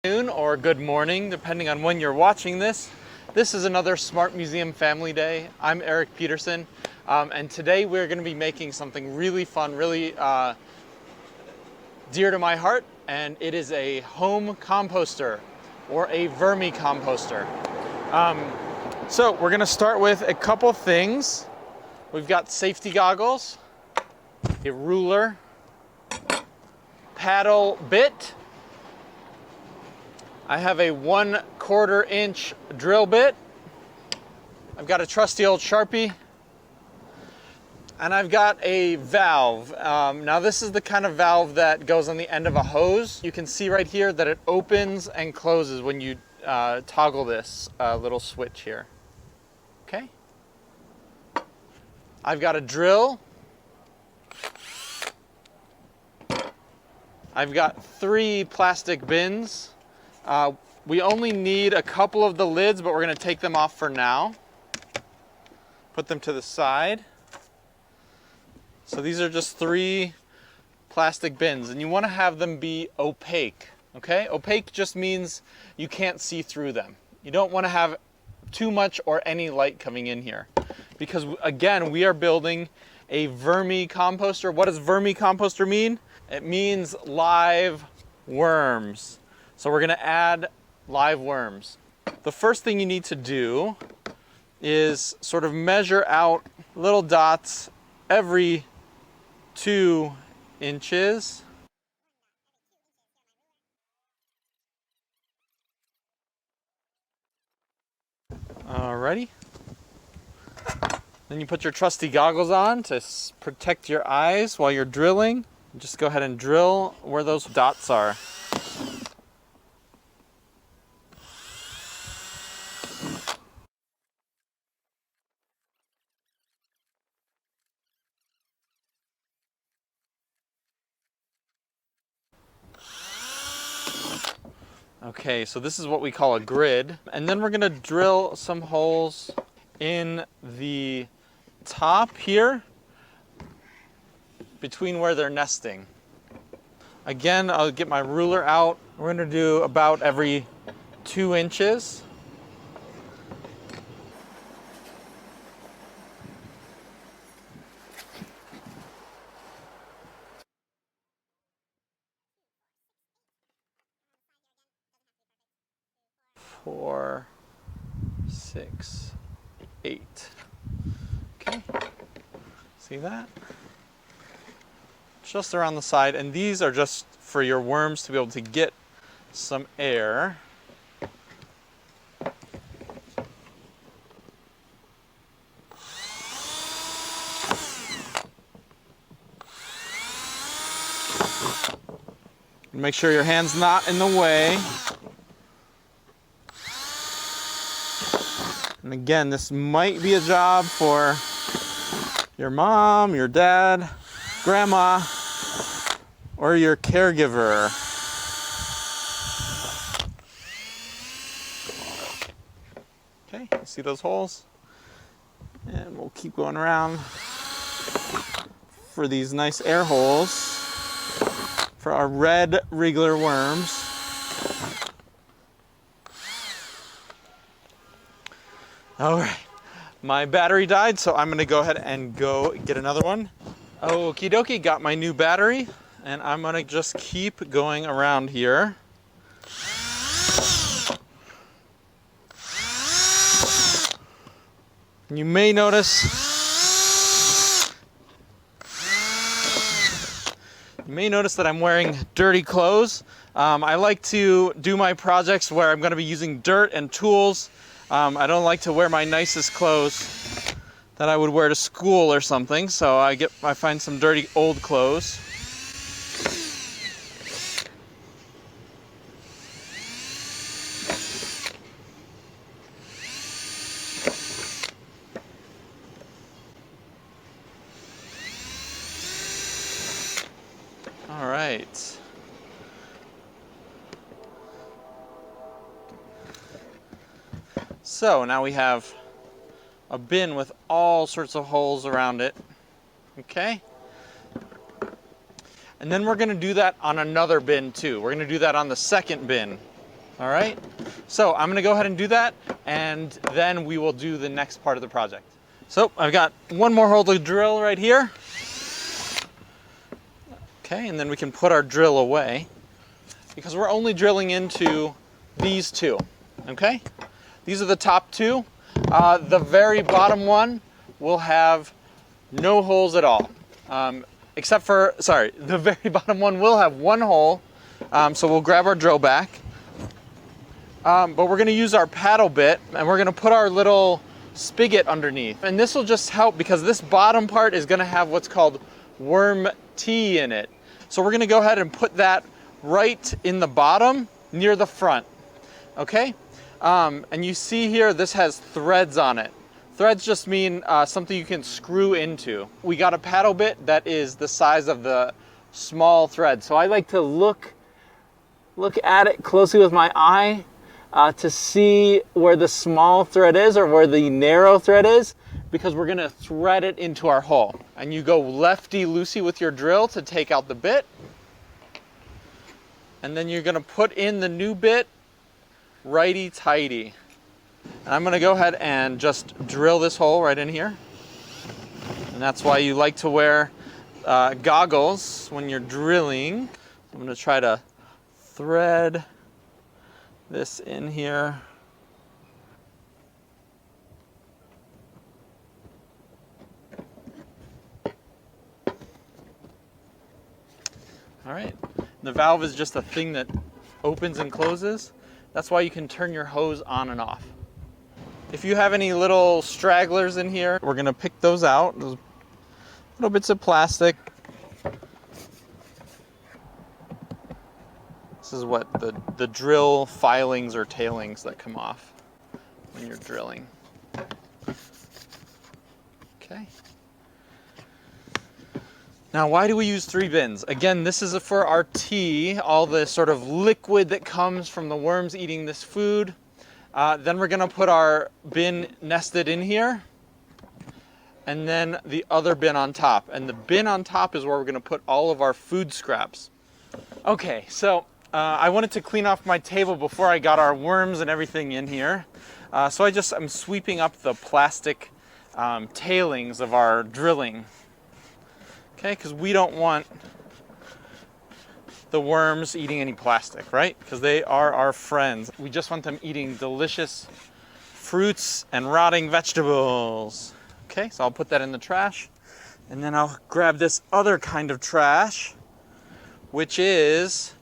Noon or good morning, depending on when you're watching this. This is another Smart Museum Family Day. I'm Erik Peterson, and today we're going to be making something really fun, really dear to my heart, and it is a home composter or a vermi-composter. So we're going to start with a couple things. We've got safety goggles, a ruler, paddle bit. I have a 1/4 inch drill bit. I've got a trusty old Sharpie. And I've got a valve. Now this is the kind of valve that goes on the end of a hose. You can see right here that it opens and closes when you toggle this little switch here. Okay. I've got a drill. I've got 3 plastic bins. We only need a couple of the lids, but we're going to take them off for now. Put them to the side. So these are just 3 plastic bins, and you want to have them be opaque. Okay? Opaque just means you can't see through them. You don't want to have too much or any light coming in here, because again, we are building a vermi-composter. What does vermi-composter mean? It means live worms. So we're going to add live worms. The first thing you need to do is sort of measure out little dots every 2 inches. Alrighty. Then you put your trusty goggles on to protect your eyes while you're drilling. Just go ahead and drill where those dots are. Okay, so this is what we call a grid. And then we're gonna drill some holes in the top here between where they're nesting. Again, I'll get my ruler out. We're gonna do about every 2 inches. Four, 6, 8. Okay, see that? Just around the side, and these are just for your worms to be able to get some air. Make sure your hand's not in the way. And again, this might be a job for your mom, your dad, grandma, or your caregiver. Okay, you see those holes? And we'll keep going around for these nice air holes for our red wriggler worms. All right, my battery died, so I'm gonna go ahead and go get another one. Okie dokie, got my new battery, and I'm gonna just keep going around here. You may notice that I'm wearing dirty clothes. I like to do my projects where I'm gonna be using dirt and tools. I don't like to wear my nicest clothes that I would wear to school or something, so I find some dirty old clothes. All right. So now we have a bin with all sorts of holes around it. Okay? And then we're going to do that on another bin too. We're going to do that on the second bin. All right, so I'm gonna go ahead and do that, and then we will do the next part of the project. So I've got one more hole to drill right here. Okay, and then we can put our drill away because we're only drilling into these two, okay? These are the top two. The very bottom one will have no holes at all. Except for, sorry, the very bottom one will have one hole. So we'll grab our drill back. But we're gonna use our paddle bit and we're gonna put our little spigot underneath. And this will just help because this bottom part is gonna have what's called worm tea in it. So we're gonna go ahead and put that right in the bottom near the front, okay? And you see here, this has threads on it. Threads just mean something you can screw into. We got a paddle bit that is the size of the small thread. So I like to look at it closely with my eye to see where the small thread is or where the narrow thread is, because we're gonna thread it into our hole. And you go lefty-loosey with your drill to take out the bit. And then you're gonna put in the new bit righty-tighty. And I'm gonna go ahead and just drill this hole right in here. And that's why you like to wear goggles when you're drilling. I'm gonna try to thread this in here. All right, the valve is just a thing that opens and closes. That's why you can turn your hose on and off. If you have any little stragglers in here, we're gonna pick those out. Those little bits of plastic. This is what the drill filings or tailings that come off when you're drilling. Okay. Now, why do we use 3 bins? Again, this is for our tea, all the sort of liquid that comes from the worms eating this food. Then we're gonna put our bin nested in here, and then the other bin on top. And the bin on top is where we're gonna put all of our food scraps. Okay, so I wanted to clean off my table before I got our worms and everything in here. So I'm sweeping up the plastic tailings of our drilling. Okay, because we don't want the worms eating any plastic, right? Because they are our friends. We just want them eating delicious fruits and rotting vegetables. Okay, so I'll put that in the trash. And then I'll grab this other kind of trash, which is,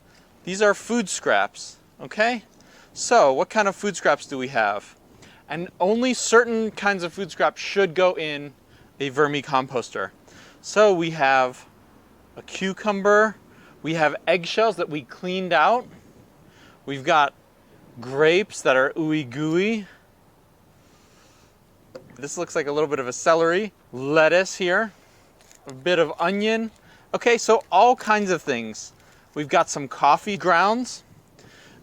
these are food scraps, okay? So what kind of food scraps do we have? And only certain kinds of food scraps should go in a vermi-composter. So we have a cucumber, we have eggshells that we cleaned out, we've got grapes that are ooey gooey. This looks like a little bit of a celery, lettuce here, a bit of onion. Okay, so all kinds of things. We've got some coffee grounds.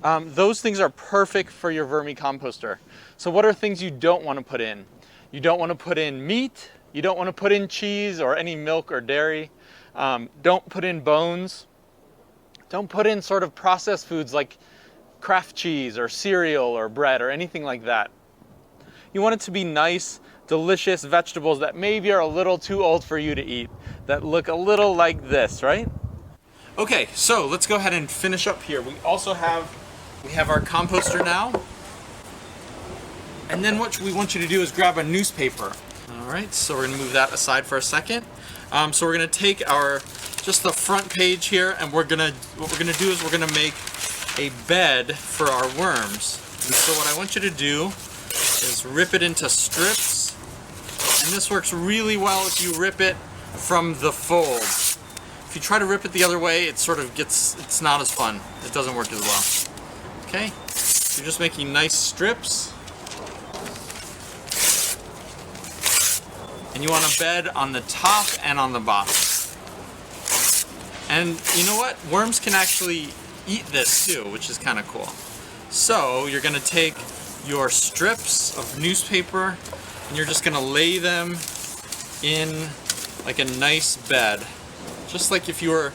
Those things are perfect for your vermi-composter. So what are things you don't want to put in? You don't want to put in meat. You don't want to put in cheese or any milk or dairy. Don't put in bones. Don't put in sort of processed foods like Kraft cheese or cereal or bread or anything like that. You want it to be nice, delicious vegetables that maybe are a little too old for you to eat, that look a little like this, right? Okay, so let's go ahead and finish up here. We have our composter now. And then what we want you to do is grab a newspaper. All right, so we're gonna move that aside for a second. So we're gonna take just the front page here, and what we're gonna do is we're gonna make a bed for our worms. And so what I want you to do is rip it into strips. And this works really well if you rip it from the fold. If you try to rip it the other way, it's not as fun. It doesn't work as well. Okay, so you're just making nice strips. And you want a bed on the top and on the bottom. And you know what? Worms can actually eat this too, which is kind of cool. So you're gonna take your strips of newspaper and you're just gonna lay them in like a nice bed. Just like if you were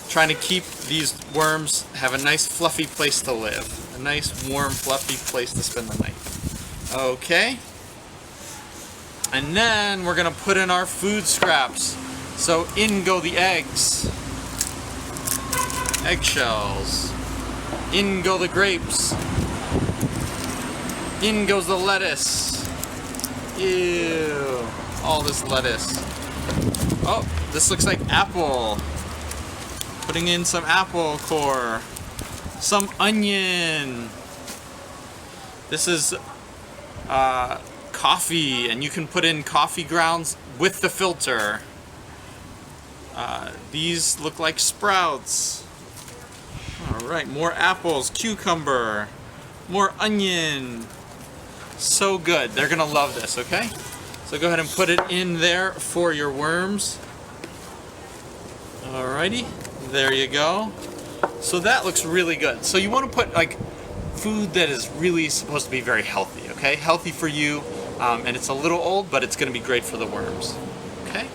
trying to keep these worms have a nice fluffy place to live. A nice warm fluffy place to spend the night. Okay. And then we're gonna put in our food scraps. So in go the eggs. Eggshells. In go the grapes. In goes the lettuce. Ew. All this lettuce. Oh, this looks like apple. Putting in some apple core. Some onion. This is coffee, and you can put in coffee grounds with the filter. These look like sprouts. Alright, more apples, cucumber, more onion. So good. They're gonna love this, okay? So go ahead and put it in there for your worms. Alrighty, there you go. So that looks really good. So you want to put like food that is really supposed to be very healthy, okay? Healthy for you, and it's a little old, but it's gonna be great for the worms, okay?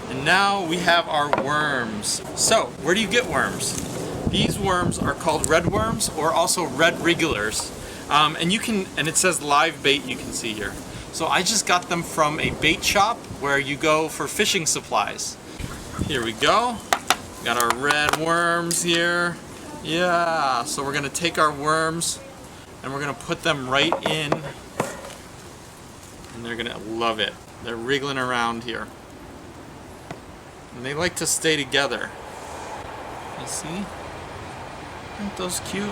And now we have our worms. So, where do you get worms? These worms are called red worms, or also red wrigglers. And you can, and it says live bait, you can see here. So I just got them from a bait shop where you go for fishing supplies. Here we go. Got our red worms here. Yeah, so we're gonna take our worms and we're gonna put them right in, and they're gonna love it. They're wriggling around here. And they like to stay together. You see? Aren't those cute?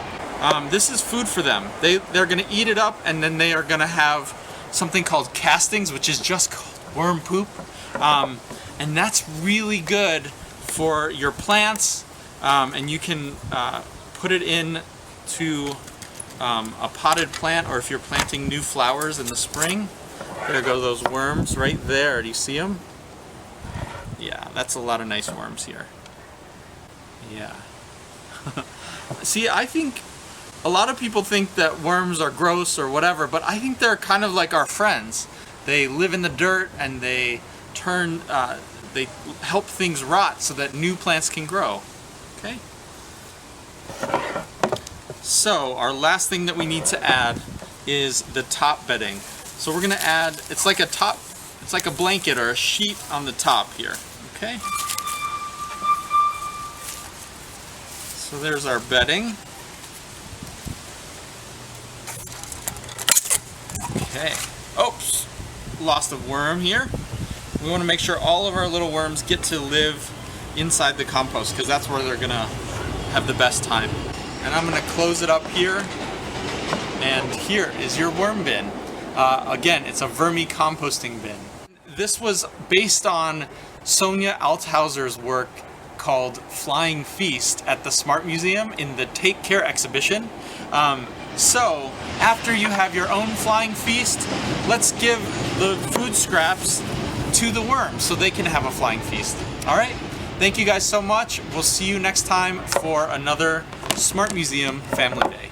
This is food for them. They're gonna eat it up, and then they are gonna have something called castings, which is just called worm poop. And that's really good for your plants, and you can put it in to a potted plant, or if you're planting new flowers in the spring. There go those worms right there. Do you see them? Yeah, that's a lot of nice worms here. Yeah. See, I think a lot of people think that worms are gross or whatever, but I think they're kind of like our friends. They live in the dirt, and they they help things rot so that new plants can grow. Okay? So our last thing that we need to add is the top bedding. So we're gonna add, it's like a blanket or a sheet on the top here. Okay? So there's our bedding. Okay. Oops! Lost a worm here. We want to make sure all of our little worms get to live inside the compost, because that's where they're gonna have the best time. And I'm gonna close it up here, and here is your worm bin. Again, it's a vermi-composting bin. This was based on Sonia Althauser's work called Flying Feast at the Smart Museum in the Take Care exhibition. So, after you have your own flying feast, let's give the food scraps to the worms so they can have a flying feast. Alright? Thank you guys so much. We'll see you next time for another Smart Museum Family Day.